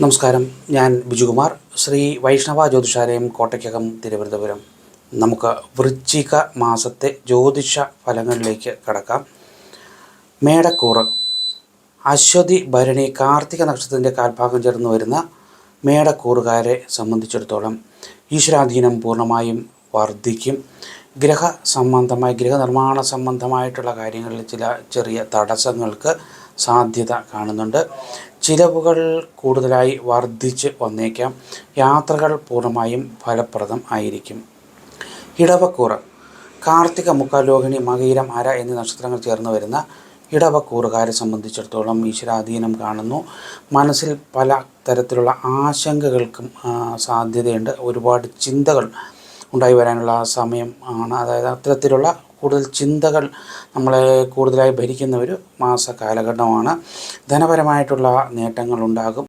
നമസ്കാരം, ഞാൻ ബിജുകുമാർ, ശ്രീ വൈഷ്ണവ ജ്യോതിഷാലയം, കോട്ടയ്ക്കകം, തിരുവനന്തപുരം. നമുക്ക് വൃശ്ചിക മാസത്തെ ജ്യോതിഷ ഫലങ്ങളിലേക്ക് കടക്കാം. മേടക്കൂറ്, അശ്വതി, ഭരണി, കാർത്തിക നക്ഷത്രത്തിൻ്റെ കാൽഭാഗം ചേർന്ന് വരുന്ന മേടക്കൂറുകാരെ സംബന്ധിച്ചിടത്തോളം ഈശ്വരാധീനം പൂർണ്ണമായും വർദ്ധിക്കും. ഗൃഹനിർമ്മാണ സംബന്ധമായിട്ടുള്ള കാര്യങ്ങളിൽ ചില ചെറിയ തടസ്സങ്ങൾക്ക് സാധ്യത കാണുന്നുണ്ട്. ചിലവുകൾ കൂടുതലായി വർദ്ധിച്ച് വന്നേക്കാം. യാത്രകൾ പൂർണ്ണമായും ഫലപ്രദം ആയിരിക്കും. ഇടവക്കൂറ്, കാർത്തിക, മുക്കാൽ, രോഹിണി, മകയിരം, അര എന്നീ നക്ഷത്രങ്ങൾ ചേർന്ന് വരുന്ന ഇടവക്കൂറുകാരെ സംബന്ധിച്ചിടത്തോളം ഈശ്വരാധീനം കാണുന്നു. മനസ്സിൽ പല തരത്തിലുള്ള ആശങ്കകൾക്കും സാധ്യതയുണ്ട്. ഒരുപാട് ചിന്തകൾ ഉണ്ടായി വരാനുള്ള സമയം ആണ്. അതായത് അത്തരത്തിലുള്ള കൂടുതൽ ചിന്തകൾ നമ്മളെ കൂടുതലായി ഭരിക്കുന്ന ഒരു മാസ കാലഘട്ടമാണ്. ധനപരമായിട്ടുള്ള നേട്ടങ്ങൾ ഉണ്ടാകും.